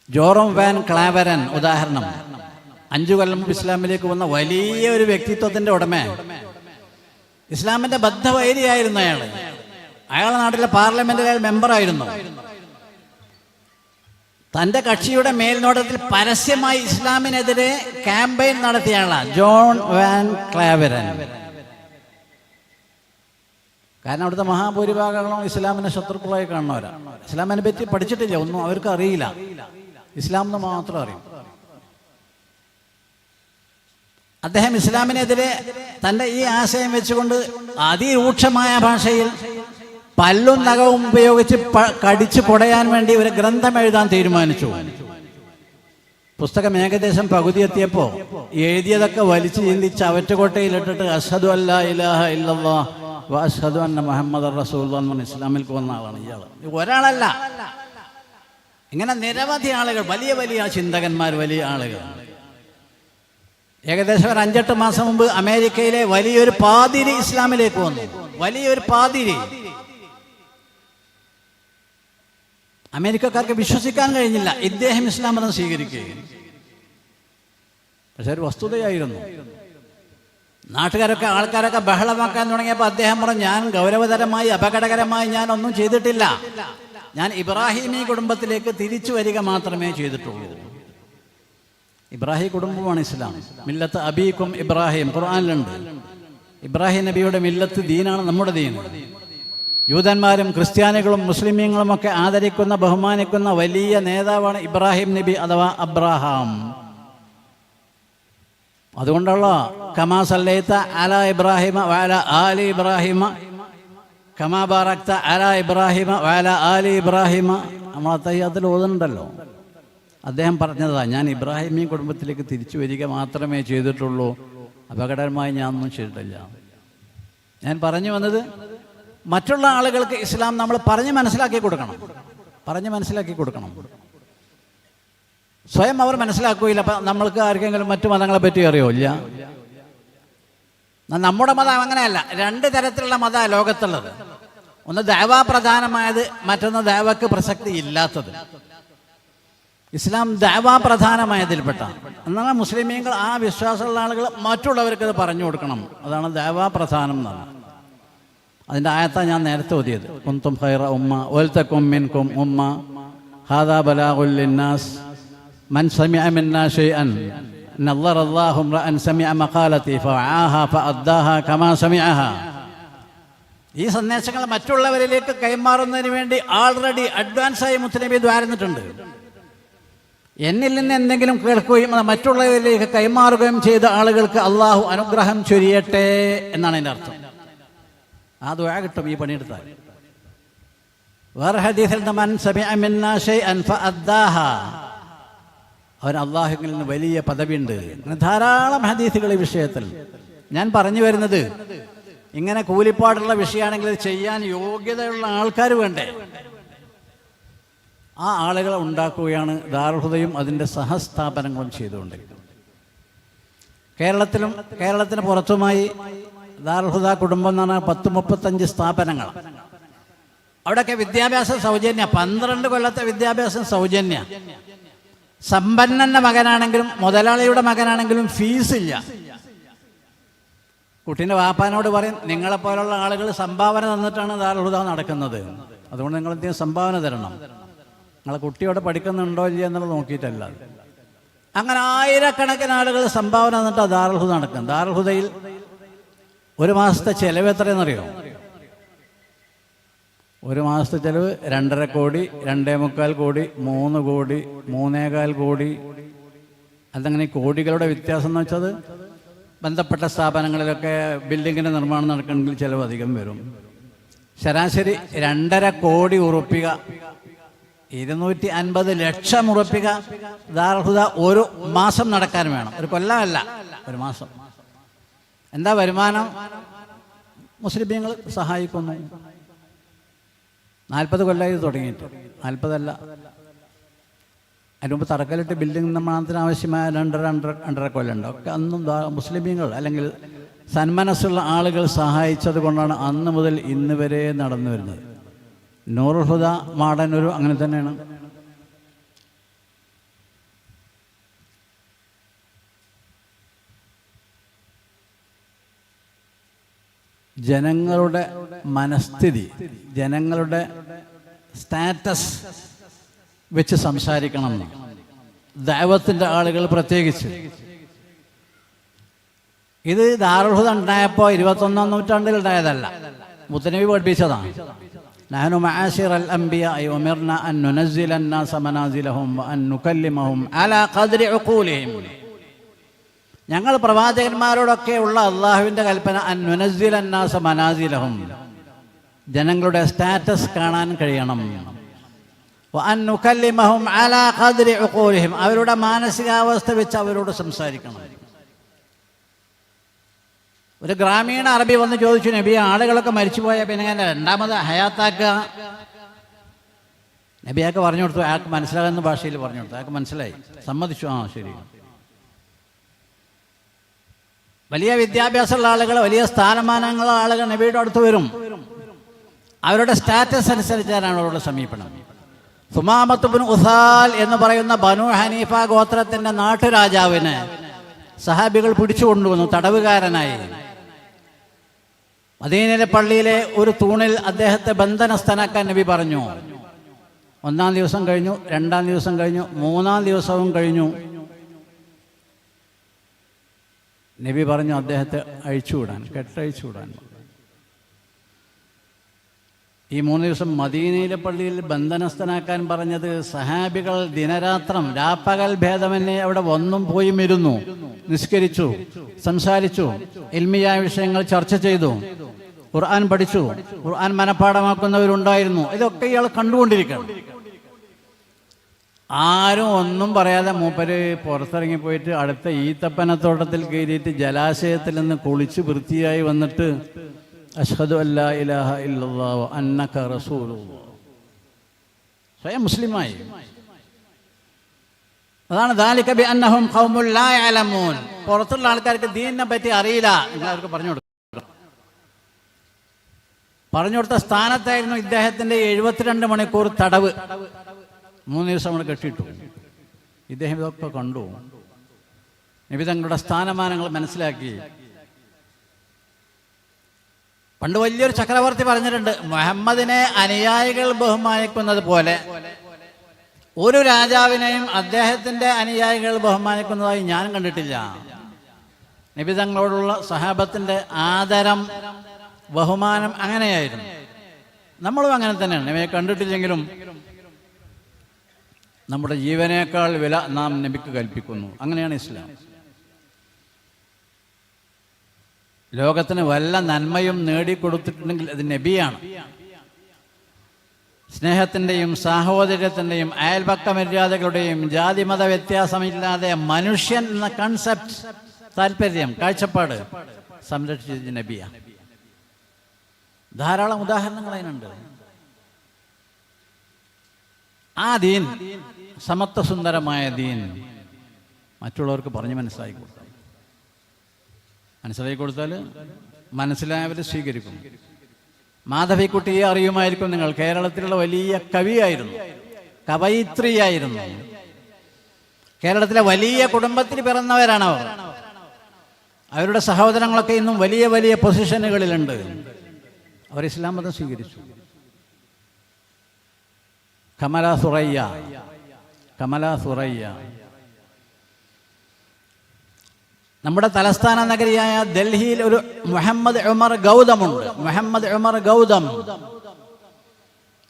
ജോറം വാൻ ക്ലാവരൻ ഉദാഹരണം. 5 കൊല്ലം മുമ്പ് ഇസ്ലാമിലേക്ക് വന്ന വലിയ ഒരു വ്യക്തിത്വത്തിന്റെ ഉടമ, ഇസ്ലാമിന്റെ ബദ്ധവൈരിയായിരുന്നു അയാളുടെ നാട്ടിലെ പാർലമെന്റിൽ അയാൾ മെമ്പറായിരുന്നു. തന്റെ കക്ഷിയുടെ മേൽനോട്ടത്തിൽ പരസ്യമായി ഇസ്ലാമിനെതിരെ ക്യാമ്പയിൻ നടത്തിയ ആളാണ് ജോൺ വാൻ ക്ലാവരൻ. കാരണം അവിടുത്തെ മഹാഭൂരിഭാഗങ്ങളും ഇസ്ലാമിനെ ശത്രുക്കളായി കാണുന്നവരാണ്. ഇസ്ലാമിനെ പറ്റി പഠിച്ചിട്ടില്ല, ഒന്നും അവർക്ക് അറിയില്ല, ഇസ്ലാം എന്ന് മാത്രം അറിയും. അദ്ദേഹം ഇസ്ലാമിനെതിരെ തൻ്റെ ഈ ആശയം വെച്ചുകൊണ്ട് അതിരൂക്ഷമായ ഭാഷയിൽ പല്ലും നഖവും ഉപയോഗിച്ച് കടിച്ചു പൊടയാൻ വേണ്ടി ഒരു ഗ്രന്ഥം എഴുതാൻ തീരുമാനിച്ചു. പുസ്തകം ഏകദേശം പകുതി എത്തിയപ്പോൾ എഴുതിയതൊക്കെ വലിച്ചു ചിന്തിച്ച് അവറ്റുകോട്ടയിലിട്ടിട്ട് അഷ്ഹദു അല്ലാ ഇലാഹ ഇല്ലല്ലാഹ് വ അഷ്ഹദു അന്ന മുഹമ്മദർ റസൂലുള്ളാഹ് എന്ന് പറഞ്ഞ് ഇസ്ലാമിലേക്ക് വന്ന ആളാണ് ഇയാൾ. ഒരാളല്ല, ഇങ്ങനെ നിരവധി ആളുകൾ, വലിയ വലിയ ചിന്തകന്മാർ, വലിയ ആളുകൾ. ഏകദേശം ഒരു 5-8 മാസം മുമ്പ് അമേരിക്കയിലെ വലിയൊരു പാതിരി ഇസ്ലാമിലേക്ക് വന്നു. വലിയൊരു പാതിരി. അമേരിക്കക്കാർക്ക് വിശ്വസിക്കാൻ കഴിഞ്ഞില്ല ഇദ്ദേഹം ഇസ്ലാം മതം സ്വീകരിക്കുകയും. പക്ഷെ ഒരു വസ്തുതയായിരുന്നു. ആൾക്കാരൊക്കെ ബഹളമാക്കാൻ തുടങ്ങിയപ്പോൾ അദ്ദേഹം പറഞ്ഞു, ഞാൻ ഗൗരവതരമായി അപകടകരമായി ഞാൻ ഒന്നും ചെയ്തിട്ടില്ല, ഞാൻ ഇബ്രാഹിമി കുടുംബത്തിലേക്ക് തിരിച്ചു വരിക മാത്രമേ ചെയ്തിട്ടുള്ളൂ. ഇബ്രാഹിം കുടുംബമാണ് ഇസ്ലാം. മില്ലത്ത് അബീക്കും ഇബ്രാഹിം ഖുർആനിലുണ്ട്. ഇബ്രാഹിം നബിയുടെ മില്ലത്ത് ദീനാണ് നമ്മുടെ ദീൻ. യൂതന്മാരും ക്രിസ്ത്യാനികളും മുസ്ലിമീങ്ങളും ഒക്കെ ആദരിക്കുന്ന ബഹുമാനിക്കുന്ന വലിയ നേതാവാണ് ഇബ്രാഹിം നബി അഥവാ അബ്രഹാം. അതുകൊണ്ടുള്ള കമാ സല്ലൈത അലാ ഇബ്രാഹിമ വഅലാ ആലി ഇബ്രാഹിമ കമാ ബാറക്ത അലാ ഇബ്രാഹിമ വഅലാ ആലി ഇബ്രാഹിമ നമ്മൾ തയ്യാത്തിൽ ഓതുന്നുണ്ടല്ലോ. അദ്ദേഹം പറഞ്ഞതാ, ഞാൻ ഇബ്രാഹിമി കുടുംബത്തിലേക്ക് തിരിച്ചു വരിക മാത്രമേ ചെയ്തിട്ടുള്ളൂ, അപകടകരമായി ഞാൻ ഒന്നും ചെയ്തിട്ടില്ല. ഞാൻ പറഞ്ഞു വന്നത്, മറ്റുള്ള ആളുകൾക്ക് ഇസ്ലാം നമ്മൾ പറഞ്ഞ് മനസ്സിലാക്കി കൊടുക്കണം. സ്വയം അവർ മനസ്സിലാക്കുകയില്ല. അപ്പം നമ്മൾക്ക് ആർക്കെങ്കിലും മറ്റു മതങ്ങളെ പറ്റി അറിയോ? ഇല്ല. നമ്മുടെ മതം അങ്ങനെയല്ല. 2 തരത്തിലുള്ള മതമാണ് ലോകത്തുള്ളത്. ഒന്ന് ദഅവ പ്രധാനമായത്, മറ്റൊന്ന് ദഅവക്ക് പ്രസക്തി ഇല്ലാത്തത്. ഇസ്ലാം ദഅവ പ്രധാനമായതിൽപ്പെട്ട. എന്നാൽ മുസ്ലിമീങ്ങൾ, ആ വിശ്വാസമുള്ള ആളുകൾ മറ്റുള്ളവർക്ക് അത് പറഞ്ഞു കൊടുക്കണം. അതാണ് ദഅവ പ്രധാനം എന്ന് പറഞ്ഞത്. അതിൻ്റെ ആയത്താണ് ഞാൻ നേരത്തെ ഓതിയത്. കുന്തും ഖൈറ ഉമ്മ വൽതകും മിൻകും ഉമ്മ ഹാദാ ബലാഗുൽ ലിന്നാസ് മൻ സമിഅ മിന്നാ ഷൈഅൻ നളറ അല്ലാഹു റഅൻ സമിഅ മഖാലതി ഫആഹാ ഫഅദ്ദാഹാ കമാ സമിഅഹാ. ഈ സന്ദേശങ്ങൾ മറ്റുള്ളവരിലേക്ക് കൈമാറുന്നതിന് വേണ്ടി ആൾറെഡി അഡ്വാൻസായി മുത്തനബി ദ്വാരന്നിട്ടുണ്ട്. എന്നിൽ നിന്ന് എന്തെങ്കിലും കേൾക്കുകയും അത് മറ്റുള്ളവരിലേക്ക് കൈമാറുകയും ചെയ്ത ആളുകൾക്ക് അള്ളാഹു അനുഗ്രഹം ചൊരിയട്ടെ എന്നാണ് എൻ്റെ അർത്ഥം. ആ ദുആ കിട്ടും ഈ പണിയെടുത്താൽ. വേറെ ഹദീസിൽ മൻ സമിഅ മിന്നാ ഷൈഅൻ ഫഅദ്ദാഹാ, അവൻ അള്ളാഹുവിൽ നിന്ന് വലിയ പദവിയുണ്ട്. അങ്ങനെ ധാരാളം ഹദീസുകൾ ഈ വിഷയത്തിൽ. ഞാൻ പറഞ്ഞു വരുന്നത്, ഇങ്ങനെ കൂലിപ്പാടുള്ള വിഷയമാണെങ്കിൽ ഇത് ചെയ്യാൻ യോഗ്യതയുള്ള ആൾക്കാർ വേണ്ടേ? ആ ആളുകളെ ഉണ്ടാക്കുകയാണ് ദാറുൽ ഹുദയും അതിൻ്റെ സഹസ്ഥാപനങ്ങളും ചെയ്തുകൊണ്ടിരിക്കുന്നത്. കേരളത്തിന് പുറത്തുമായി ദാറുൽ ഹുദ കുടുംബം എന്ന് പറഞ്ഞാൽ 30-35 സ്ഥാപനങ്ങൾ. അവിടെയൊക്കെ വിദ്യാഭ്യാസം സൗജന്യ, 12 കൊല്ലത്തെ വിദ്യാഭ്യാസം സൗജന്യ. സമ്പന്നന്റെ മകനാണെങ്കിലും മുതലാളിയുടെ മകനാണെങ്കിലും ഫീസില്ല. കുട്ടീൻ്റെ വാപ്പാനോട് പറയും, നിങ്ങളെപ്പോലുള്ള ആളുകൾ സംഭാവന തന്നിട്ടാണ് ദാറുൽ ഹുദ നടക്കുന്നത്, അതുകൊണ്ട് നിങ്ങൾ എന്തെങ്കിലും സംഭാവന തരണം. നിങ്ങളെ കുട്ടിയോടെ പഠിക്കുന്നുണ്ടോ ഇല്ല എന്നുള്ളത് നോക്കിയിട്ടല്ല. അങ്ങനെ ആയിരക്കണക്കിന് ആളുകൾ സംഭാവന തന്നിട്ടാണ് ദാറുൽ ഹുദ നടക്കുന്നത്. ദാറുൽ ഹുദയിൽ ഒരു മാസത്തെ ചെലവ് എത്രയെന്നറിയോ? ഒരു മാസത്തെ ചെലവ് 2.5 കോടി, 2.25 കോടി, 3 കോടി, 3.25 കോടി. അതങ്ങനെ കോടികളുടെ വ്യത്യാസം എന്ന് വെച്ചത് ബന്ധപ്പെട്ട സ്ഥാപനങ്ങളിലൊക്കെ ബിൽഡിങ്ങിൻ്റെ നിർമ്മാണം നടക്കണമെങ്കിൽ ചിലവ് അധികം വരും. ശരാശരി 2.5 കോടി ഉറുപ്പിക, 250 ലക്ഷം ഉറുപ്പിക ദാറുൽ ഹുദ ഒരു മാസം നടക്കാൻ വേണം. ഒരു കൊല്ലമല്ല, ഒരു മാസം. എന്താ വരുമാനം? മുസ്ലിമീങ്ങൾ സഹായിക്കുന്നു. 40 കൊല്ലമായി തുടങ്ങിയിട്ട്, 40 അല്ല, അതിന് മുമ്പ് തറക്കല്ലിട്ട് ബിൽഡിംഗ് നിർമ്മാണത്തിന് ആവശ്യമായ 2.5 കൊല്ലമുണ്ട്. ഒക്കെ അന്നും മുസ്ലിമീങ്ങൾ അല്ലെങ്കിൽ സന്മനസ്സുള്ള ആളുകൾ സഹായിച്ചത് കൊണ്ടാണ് അന്ന് മുതൽ ഇന്ന് വരെ നടന്നു വരുന്നത്. നൂറുൽ ഹുദ മാടന്നൂർ അങ്ങനെ തന്നെയാണ്. ജനങ്ങളുടെ മനസ്ഥിതി, ജനങ്ങളുടെ സ്റ്റാറ്റസ് വെച്ച് സംസാരിക്കണം. ദഅവത്തിൻ്റെ ആളുകൾ പ്രത്യേകിച്ച്. ഇത് ദാറുൽ ഹുദ ഉണ്ടായപ്പോൾ 21-ാം നൂറ്റാണ്ടിൽ ഉണ്ടായതല്ല, മുത്തനബി പഠിപ്പിച്ചതാണ്. നഹ്നു മആശിറൽ അംബിയാഇ ഉമിർനാ അൻ നുനസ്സില അന്നാസ മനാസിലഹും വഅൻ നുകല്ലിമഹും അലാ ഖദ്രി ഉഖൂലിഹിം. ഞങ്ങൾ പ്രവാചകന്മാരോടൊക്കെ ഉള്ള അള്ളാഹുവിൻ്റെ കൽപ്പന അൻ നുനസ്സില അന്നാസ മനാസിലഹും, ജനങ്ങളുടെ സ്റ്റാറ്റസ് കാണാൻ കഴിയണം. വഅൻ നുകല്ലിമഹും അലാ ഖദ്രി ഉഖൂലിഹിം, അവരുടെ മാനസികാവസ്ഥ വെച്ച് അവരോട് സംസാരിക്കണം. ഒരു ഗ്രാമീണ അറബി വന്ന് ചോദിച്ചു, നബി ആളുകളൊക്കെ മരിച്ചുപോയാൽ പിന്നെ ഞാൻ രണ്ടാമത് ഹയാത്താക്കുക? നബി അയാൾക്ക് പറഞ്ഞു കൊടുത്തു, അയാൾക്ക് മനസ്സിലാകുന്ന ഭാഷയിൽ പറഞ്ഞു കൊടുത്തു. അയാൾക്ക് മനസ്സിലായി, സമ്മതിച്ചു. ആ ശരി. വലിയ വിദ്യാഭ്യാസമുള്ള ആളുകൾ, വലിയ സ്ഥാനമാനങ്ങളുള്ള ആളുകൾ നബിയുടെ അടുത്ത് വരും. അവരുടെ സ്റ്റാറ്റസ് അനുസരിച്ചാണ് അവരുടെ സമീപനം. സുമാമത്ത് ബിൻ ഉസാൽ എന്ന് പറയുന്ന ബനു ഹനീഫ ഗോത്രത്തിൻ്റെ നാട്ടുരാജാവിനെ സഹാബികൾ പിടിച്ചുകൊണ്ടുവന്നു തടവുകാരനായി. മദീനയിലെ പള്ളിയിലെ ഒരു തൂണിൽ അദ്ദേഹത്തെ ബന്ധനസ്ഥനാക്കാൻ നബി പറഞ്ഞു. 1-ാം ദിവസം കഴിഞ്ഞു, 2-ാം ദിവസം കഴിഞ്ഞു, 3-ാം ദിവസവും കഴിഞ്ഞു. നബി പറഞ്ഞു അദ്ദേഹത്തെ അഴിച്ചുവിടാൻ, കെട്ടഴിച്ചുവിടാൻ. ഈ 3 ദിവസം മദീനയിലെ പള്ളിയിൽ ബന്ധനസ്ഥനാക്കാൻ പറഞ്ഞത് സഹാബികൾ ദിനരാത്രം രാപ്പകൽ ഭേദമന്യേ അവിടെ വന്നും പോയും ഇരുന്നു, നിസ്കരിച്ചു, സംസാരിച്ചു, ഇൽമിയായ വിഷയങ്ങൾ ചർച്ച ചെയ്തു, ഖുർആൻ പഠിച്ചു, ഖുർആൻ മനഃപ്പാഠമാക്കുന്നവരുണ്ടായിരുന്നു. ഇതൊക്കെ ഇയാൾ കണ്ടുകൊണ്ടിരിക്കണം. ആരും ഒന്നും പറയാതെ മൂപ്പര് പുറത്തിറങ്ങിപ്പോയിട്ട് അടുത്ത ഈത്തപ്പനത്തോട്ടത്തിൽ കയറിയിട്ട് ജലാശയത്തിൽ നിന്ന് കുളിച്ച് വൃത്തിയായി വന്നിട്ട് അഷ്ഹദു അല്ലാ ഇലാഹ ഇല്ലല്ലാഹു അന്നക റസൂലുള്ളാഹ്, സ്വയം മുസ്ലിമായി. അതാണ് ദാലിക ബിഅന്നഹും ഖൗമുൻ ലാ യഅലമൂൻ. പുറത്തുള്ള ആൾക്കാർക്ക് ദീനിനെ പറ്റി അറിയില്ല, നിങ്ങൾക്ക് പറഞ്ഞു കൊടുക്കും. പറഞ്ഞു കൊടുത്ത സ്ഥാനത്തായിരുന്നു ഇദ്ദേഹത്തിൻ്റെ 72 മണിക്കൂർ തടവ്. 3 ദിവസം നമ്മൾ കെട്ടിയിട്ടു. ഇദ്ദേഹം ഇതൊക്കെ കണ്ടു. നബി തങ്ങളുടെ സ്ഥാനമാനങ്ങൾ മനസ്സിലാക്കി. പണ്ട് വലിയൊരു ചക്രവർത്തി പറഞ്ഞിട്ടുണ്ട്, മുഹമ്മദിനെ അനുയായികൾ ബഹുമാനിക്കുന്നത് പോലെ ഒരു രാജാവിനെയും അദ്ദേഹത്തിൻ്റെ അനുയായികൾ ബഹുമാനിക്കുന്നതായി ഞാൻ കണ്ടിട്ടില്ല. നബി തങ്ങളോടുള്ള സഹാബത്തിൻ്റെ ആദരം, ബഹുമാനം അങ്ങനെയായിരുന്നു. നമ്മളും അങ്ങനെ തന്നെയാണ്. നബിയെ കണ്ടിട്ടില്ലെങ്കിലും നമ്മുടെ ജീവനേക്കാൾ വില നാം നബിക്ക് കൽപ്പിക്കുന്നു. അങ്ങനെയാണ് ഇസ്ലാം. ലോകത്തിന് വല്ല നന്മയും നേടിക്കൊടുത്തിട്ടുണ്ടെങ്കിൽ അത് നബിയാണ്. സ്നേഹത്തിൻ്റെയും സാഹോദര്യത്തിൻ്റെയും അയൽപക്ക മര്യാദകളുടെയും ജാതിമത വ്യത്യാസമില്ലാതെ മനുഷ്യൻ എന്ന കൺസെപ്റ്റ്, താല്പര്യം, കാഴ്ചപ്പാട് സംരക്ഷിച്ച നബിയാണ്. ധാരാളം ഉദാഹരണങ്ങൾ അതിനുണ്ട്. ആ ദീൻ, സമത്വസുന്ദരമായ ദീൻ മറ്റുള്ളവർക്ക് പറഞ്ഞ് മനസ്സിലാക്കി കൊടുത്താൽ മനസ്സിലായവർ സ്വീകരിക്കും. മാധവിക്കുട്ടിയെ അറിയുമായിരിക്കും നിങ്ങൾ. കേരളത്തിലുള്ള വലിയ കവിയായിരുന്നു, കവയിത്രിയായിരുന്നു. കേരളത്തിലെ വലിയ കുടുംബത്തിൽ പിറന്നവരാണ് അവർ. അവരുടെ സഹോദരങ്ങളൊക്കെ ഇന്നും വലിയ വലിയ പൊസിഷനുകളിലുണ്ട്. അവർ ഇസ്ലാം മതം സ്വീകരിച്ചു. കമല സുറയ്യ നമ്മുടെ തലസ്ഥാന നഗരിയായ ഡൽഹിയിൽ ഒരു മുഹമ്മദ് ഉമർ ഗൗതമുണ്ട്. മുഹമ്മദ് ഉമർ ഗൗതം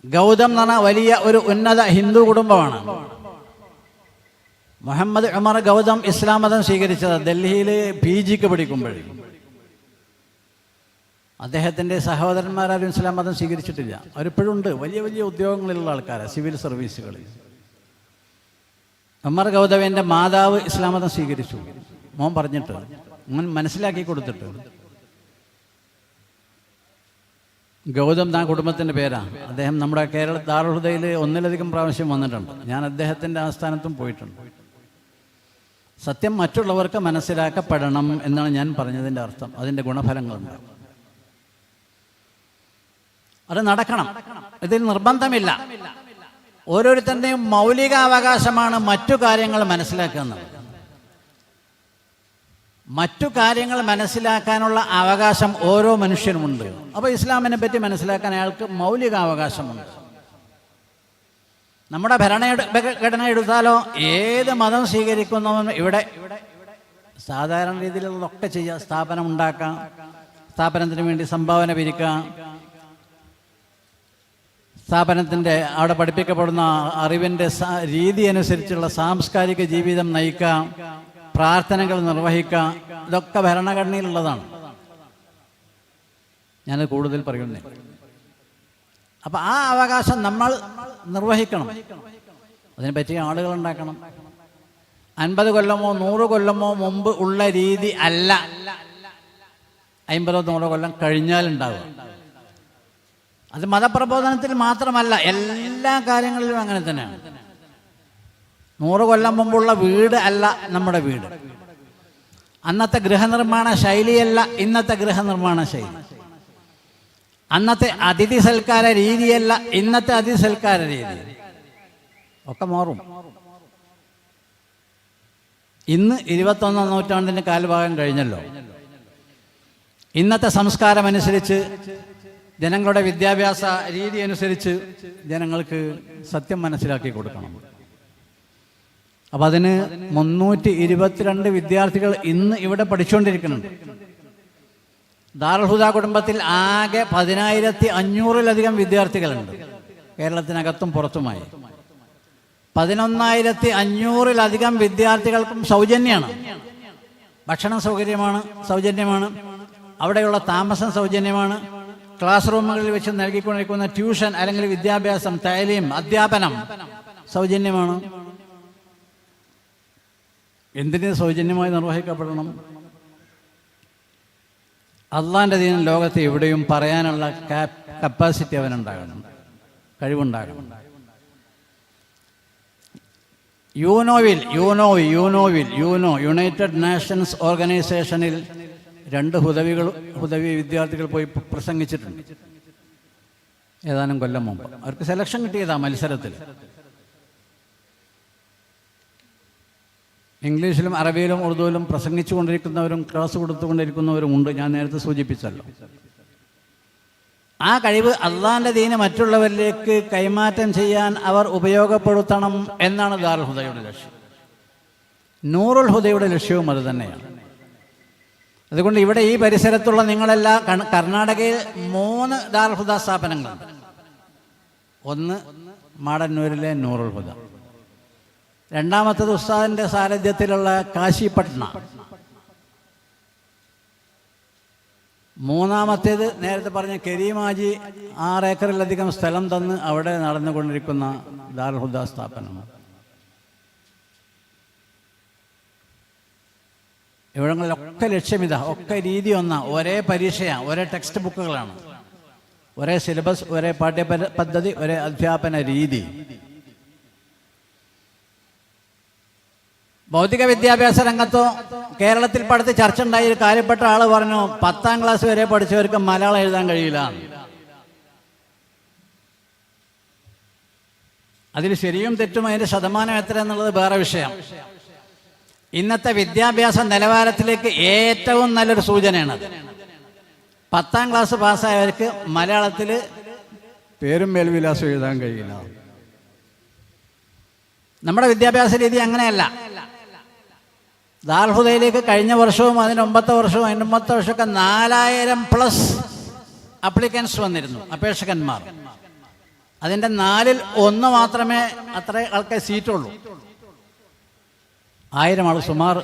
എന്ന് പറഞ്ഞാൽ വലിയ ഒരു ഉന്നത ഹിന്ദു കുടുംബമാണ്. മുഹമ്മദ് ഉമർ ഗൗതം ഇസ്ലാം മതം സ്വീകരിച്ചത് ഡൽഹിയിൽ PGക്ക് പഠിക്കുമ്പോഴേ. അദ്ദേഹത്തിൻ്റെ സഹോദരന്മാരും ഇസ്ലാം മതം സ്വീകരിച്ചിട്ടില്ല. അവരിപ്പോഴും ഉണ്ട്, വലിയ വലിയ ഉദ്യോഗങ്ങളിലുള്ള ആൾക്കാരാണ്, സിവിൽ സർവീസുകളിൽ. ഉമർ ഗൗതമിൻ്റെ മാതാവ് ഇസ്ലാം മതം സ്വീകരിച്ചു. മോൻ പറഞ്ഞിട്ട്, മോൻ മനസ്സിലാക്കി കൊടുത്തിട്ട്. ഗൗതം ആ കുടുംബത്തിൻ്റെ പേരാണ്. അദ്ദേഹം നമ്മുടെ കേരള ദാറുൽ ഹുദയിൽ ഒന്നിലധികം പ്രാവശ്യം വന്നിട്ടുണ്ട്. ഞാൻ അദ്ദേഹത്തിൻ്റെ ആസ്ഥാനത്തും പോയിട്ടുണ്ട്. സത്യം മറ്റുള്ളവർക്ക് മനസ്സിലാക്കപ്പെടണം എന്നാണ് ഞാൻ പറഞ്ഞതിൻ്റെ അർത്ഥം. അതിൻ്റെ ഗുണഫലങ്ങളുണ്ട്, അത് നടക്കണം. ഇതിൽ നിർബന്ധമില്ല. ഓരോരുത്തരുടെയും മൗലികാവകാശമാണ് മറ്റു കാര്യങ്ങൾ മനസ്സിലാക്കുന്നത്. മറ്റു കാര്യങ്ങൾ മനസ്സിലാക്കാനുള്ള അവകാശം ഓരോ മനുഷ്യനുമുണ്ട്. അപ്പോൾ ഇസ്ലാമിനെ പറ്റി മനസ്സിലാക്കാൻ അയാൾക്ക് മൗലികാവകാശമുണ്ട്. നമ്മുടെ ഭരണഘടന എടുത്താലോ ഏത് മതം സ്വീകരിക്കുന്നവനും ഇവിടെ സാധാരണ രീതിയിലുള്ളതൊക്കെ ചെയ്യാം. സ്ഥാപനം ഉണ്ടാക്കാം, സ്ഥാപനത്തിന് വേണ്ടി സംഭാവന പിരിക്കാം, സ്ഥാപനത്തിൻ്റെ അവിടെ പഠിപ്പിക്കപ്പെടുന്ന അറിവിൻ്റെ രീതി അനുസരിച്ചുള്ള സാംസ്കാരിക ജീവിതം നയിക്കാം, പ്രാർത്ഥനകൾ നിർവഹിക്കാം. ഇതൊക്കെ ഭരണഘടനയിലുള്ളതാണ്. ഞാനത് കൂടുതൽ പറയുന്നില്ല. അപ്പം ആ അവകാശം നമ്മൾ നിർവഹിക്കണം. അതിനെ പറ്റിയ ആളുകൾ ഉണ്ടാക്കണം. 50 കൊല്ലമോ 100 കൊല്ലമോ മുമ്പ് ഉള്ള രീതി അല്ല 50 100 കൊല്ലം കഴിഞ്ഞാലുണ്ടാവുക. അത് മതപ്രബോധനത്തിൽ മാത്രമല്ല, എല്ലാ കാര്യങ്ങളിലും അങ്ങനെ തന്നെയാണ്. 100 കൊല്ലം മുമ്പുള്ള വീട് അല്ല നമ്മുടെ വീട്. അന്നത്തെ ഗൃഹനിർമ്മാണ ശൈലിയല്ല ഇന്നത്തെ ഗൃഹനിർമ്മാണ ശൈലി. അന്നത്തെ അതിഥി സൽക്കാര രീതിയല്ല ഇന്നത്തെ അതിഥി സൽക്കാര രീതി. ഒക്കെ മാറും. ഇന്ന് 21ാം നൂറ്റാണ്ടിൻ്റെ കാൽഭാഗം കഴിഞ്ഞല്ലോ. ഇന്നത്തെ സംസ്കാരമനുസരിച്ച്, ജനങ്ങളുടെ വിദ്യാഭ്യാസ രീതി അനുസരിച്ച് ജനങ്ങൾക്ക് സത്യം മനസ്സിലാക്കി കൊടുക്കണം. അപ്പം അതിന് 322 വിദ്യാർത്ഥികൾ ഇന്ന് ഇവിടെ പഠിച്ചുകൊണ്ടിരിക്കുന്നുണ്ട്. ദാറുൽ ഹുദ കുടുംബത്തിൽ ആകെ 10,500-ലധികം വിദ്യാർത്ഥികളുണ്ട്. കേരളത്തിനകത്തും പുറത്തുമായി 11,500-ലധികം വിദ്യാർത്ഥികൾക്കും സൗജന്യമാണ്. ഭക്ഷണ സൗജന്യമാണ്. അവിടെയുള്ള താമസം സൗജന്യമാണ്. ക്ലാസ് റൂമുകളിൽ വെച്ച് നൽകിക്കൊണ്ടിരിക്കുന്ന ട്യൂഷൻ അല്ലെങ്കിൽ വിദ്യാഭ്യാസം, തഅലീം, അധ്യാപനം സൗജന്യമാണ്. എന്തിന് സൗജന്യമായി നിർവഹിക്കപ്പെടണം? അള്ളാൻ്റെ ദീൻ ലോകത്ത് എവിടെയും പറയാനുള്ള കപ്പാസിറ്റി അവനുണ്ടാകണം, കഴിവുണ്ടാകണം. യുണൈറ്റഡ് നേഷൻസ് ഓർഗനൈസേഷനിൽ 2 ഹുദവി വിദ്യാർത്ഥികൾ പോയി പ്രസംഗിച്ചിട്ടുണ്ട് ഏതാനും കൊല്ലം മുമ്പ്. അവർക്ക് സെലക്ഷൻ കിട്ടിയതാ മത്സരത്തിൽ. ഇംഗ്ലീഷിലും അറബിയിലും ഉറുദുവിലും പ്രസംഗിച്ചു കൊണ്ടിരിക്കുന്നവരും ക്ലാസ് കൊടുത്തുകൊണ്ടിരിക്കുന്നവരും ഉണ്ട്. ഞാൻ നേരത്തെ സൂചിപ്പിച്ചല്ലോ. ആ കഴിവ് അള്ളാൻ്റെ ദീന് മറ്റുള്ളവരിലേക്ക് കൈമാറ്റം ചെയ്യാൻ അവർ ഉപയോഗപ്പെടുത്തണം എന്നാണ് ദാറുൽ ഹുദയുടെ ലക്ഷ്യം. നൂറുൽ ഹുദയുടെ ലക്ഷ്യവും അത് തന്നെയാണ്. അതുകൊണ്ട് ഇവിടെ ഈ പരിസരത്തുള്ള നിങ്ങളെല്ലാം കർണാടകയിൽ 3 ദാറുൽ ഹുദ സ്ഥാപനങ്ങളുണ്ട്. ഒന്ന് മാടന്നൂരിലെ നൂറുൽ ഹുദ, രണ്ടാമത്തത് ഉസ്താദിൻ്റെ സാന്നിധ്യത്തിലുള്ള കാശിപട്ന, മൂന്നാമത്തേത് നേരത്തെ പറഞ്ഞ കരീമാജി 6 ഏക്കറിലധികം സ്ഥലം തന്ന് അവിടെ നടന്നുകൊണ്ടിരിക്കുന്ന ദാറുൽ ഹുദ സ്ഥാപനമാണ്. ഇവിടങ്ങളിലൊക്കെ ലക്ഷ്യമിതാ, ഒക്കെ രീതി ഒന്നാ, ഒരേ പരീക്ഷയാണ്, ഒരേ ടെക്സ്റ്റ് ബുക്കുകളാണ്. ഒരേ സിലബസ്, ഒരേ പദ്ധതി, ഒരേ അധ്യാപന രീതി. ഭൗതിക വിദ്യാഭ്യാസ രംഗത്തോ കേരളത്തിൽ പഠിച്ച് ചർച്ച ഉണ്ടായ ഒരു കാര്യപ്പെട്ട ആൾ പറഞ്ഞു 10ാം ക്ലാസ് വരെ പഠിച്ചവർക്ക് മലയാളം എഴുതാൻ കഴിയില്ല. അതിൽ ശരിയും തെറ്റും അതിൻ്റെ ശതമാനം എത്ര എന്നുള്ളത് വേറെ വിഷയം. ഇന്നത്തെ വിദ്യാഭ്യാസ നിലവാരത്തിലേക്ക് ഏറ്റവും നല്ലൊരു സൂചനയാണ് 10ാം ക്ലാസ് പാസ്സായവർക്ക് മലയാളത്തിൽ പേരും മേൽവിലാസം എഴുതാൻ കഴിയില്ല. നമ്മുടെ വിദ്യാഭ്യാസ രീതി അങ്ങനെയല്ല. ദാറുൽ ഹുദയിലേക്ക് കഴിഞ്ഞ വർഷവും അതിന് മുമ്പത്തെ വർഷമൊക്കെ 4000+ അപ്ലിക്കൻസ് വന്നിരുന്നു, അപേക്ഷകന്മാർ. അതിൻ്റെ 1/4 മാത്രമേ അത്ര ആൾക്കാർ സീറ്റുള്ളൂ. 1000 ആൾ സുമാർ.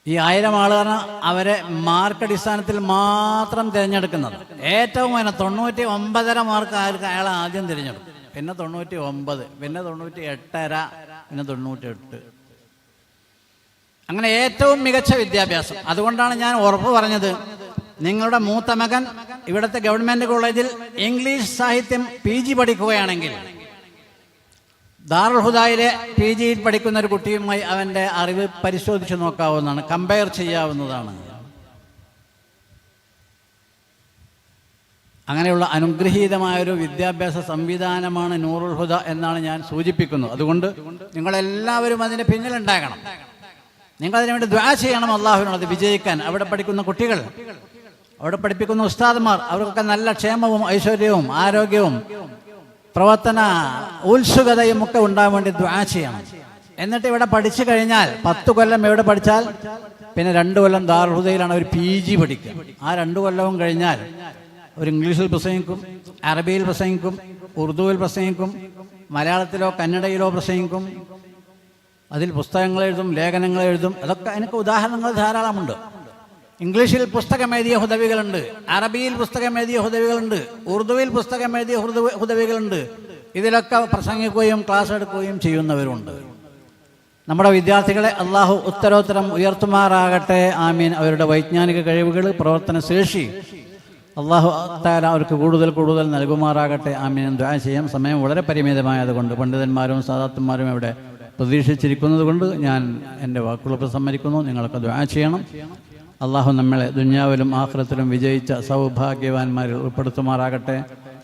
ഈ 1000 ആളുകളാണ് അവരെ മാർക്ക് അടിസ്ഥാനത്തിൽ മാത്രം തിരഞ്ഞെടുക്കുന്നത്. ഏറ്റവും അതിന് 99.5 മാർക്ക് അയാൾ ആദ്യം തിരഞ്ഞെടുക്കും, പിന്നെ 99, പിന്നെ 98.5, പിന്നെ 98. അങ്ങനെ ഏറ്റവും മികച്ച വിദ്യാഭ്യാസം. അതുകൊണ്ടാണ് ഞാൻ ഉറപ്പ് പറഞ്ഞത്, നിങ്ങളുടെ മൂത്ത മകൻ ഇവിടുത്തെ ഗവൺമെൻറ് കോളേജിൽ ഇംഗ്ലീഷ് സാഹിത്യം PG പഠിക്കുകയാണെങ്കിൽ ദാറുൽ ഹുദയിലെ PGയിൽ പഠിക്കുന്ന ഒരു കുട്ടിയുമായി അവൻ്റെ അറിവ് പരിശോധിച്ച് നോക്കാവുന്നതാണ്, കമ്പയർ ചെയ്യാവുന്നതാണ്. അങ്ങനെയുള്ള അനുഗ്രഹീതമായൊരു വിദ്യാഭ്യാസ സംവിധാനമാണ് നൂറുൽ ഹുദ എന്നാണ് ഞാൻ സൂചിപ്പിക്കുന്നത്. അതുകൊണ്ട് നിങ്ങളെല്ലാവരും അതിൻ്റെ പിന്നിലുണ്ടാകണം. നിങ്ങളതിനു വേണ്ടി ദുആ ചെയ്യണം അള്ളാഹുവിനോട് അത് വിജയിക്കാൻ. അവിടെ പഠിക്കുന്ന കുട്ടികൾ, അവിടെ പഠിപ്പിക്കുന്ന ഉസ്താദുമാർ, അവർക്കൊക്കെ നല്ല ക്ഷേമവും ഐശ്വര്യവും ആരോഗ്യവും പ്രവർത്തന ഉത്സുകതയും ഒക്കെ ഉണ്ടാകാൻ വേണ്ടി ദുആ ചെയ്യണം. എന്നിട്ട് ഇവിടെ പഠിച്ചു കഴിഞ്ഞാൽ 10 കൊല്ലം ഇവിടെ പഠിച്ചാൽ പിന്നെ 2 കൊല്ലം ദാറുൽ ഹുദയിലാണ് അവർ PG പഠിക്കുക. ആ 2 കൊല്ലവും കഴിഞ്ഞാൽ ഒരു ഇംഗ്ലീഷിൽ പ്രസംഗിക്കും, അറബിയിൽ പ്രസംഗിക്കും, ഉറുദുവിൽ പ്രസംഗിക്കും, മലയാളത്തിലോ കന്നഡയിലോ പ്രസംഗിക്കും. അതിൽ പുസ്തകങ്ങൾ എഴുതും, ലേഖനങ്ങൾ എഴുതും. അതൊക്കെ എനിക്ക് ഉദാഹരണങ്ങൾ ധാരാളമുണ്ട്. ഇംഗ്ലീഷിൽ പുസ്തകം എഴുതിയ ഹുദവികളുണ്ട്, അറബിയിൽ പുസ്തകം എഴുതിയ ഹുദവികളുണ്ട്, ഉറുദുവിൽ പുസ്തകം എഴുതിയ ഹുദവികളുണ്ട്. ഇതിലൊക്കെ പ്രസംഗിക്കുകയും ക്ലാസ് എടുക്കുകയും ചെയ്യുന്നവരുണ്ട്. നമ്മുടെ വിദ്യാർത്ഥികളെ അള്ളാഹു ഉത്തരോത്തരം ഉയർത്തുമാറാകട്ടെ. ആമീൻ. അവരുടെ വൈജ്ഞാനിക കഴിവുകൾ, പ്രവർത്തന ശേഷി അള്ളാഹു തആല അവർക്ക് കൂടുതൽ നൽകുമാറാകട്ടെ. ആമീൻ. ദുആ ചെയ്യാം. സമയം വളരെ പരിമിതമായതുകൊണ്ട് പണ്ഡിതന്മാരും സാദാത്തുമാരും ഇവിടെ പ്രതീക്ഷിച്ചിരിക്കുന്നത് കൊണ്ട് ഞാൻ എൻ്റെ വാക്കുകൾ ഉപസംഹരിക്കുന്നു. നിങ്ങളൊക്കെ ദുആ ചെയ്യണം. അള്ളാഹു നമ്മളെ ദുനിയാവിലും ആഖിറത്തിലും വിജയിച്ച സൗഭാഗ്യവാന്മാരിൽ ഉൾപ്പെടുത്തുമാറാകട്ടെ.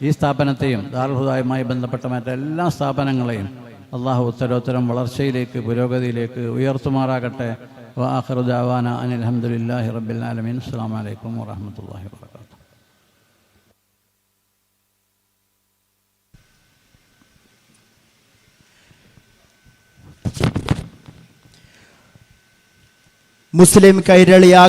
ഈ സ്ഥാപനത്തെയും ദാറുൽ ഹുദയുമായി ബന്ധപ്പെട്ട മറ്റെല്ലാ സ്ഥാപനങ്ങളെയും അള്ളാഹു ഉത്തരോത്തരം വളർച്ചയിലേക്ക്, പുരോഗതിയിലേക്ക് ഉയർത്തുമാറാകട്ടെ. വആഖിറു ദഅവാന അനിൽ ഹംദുലില്ലാഹി റബ്ബിൽ ആലമീൻ. അസ്സലാമു അലൈക്കും വറഹ്മത്തുള്ളാഹി വബറകാതുഹു. മുസ്ലിം കൈരളി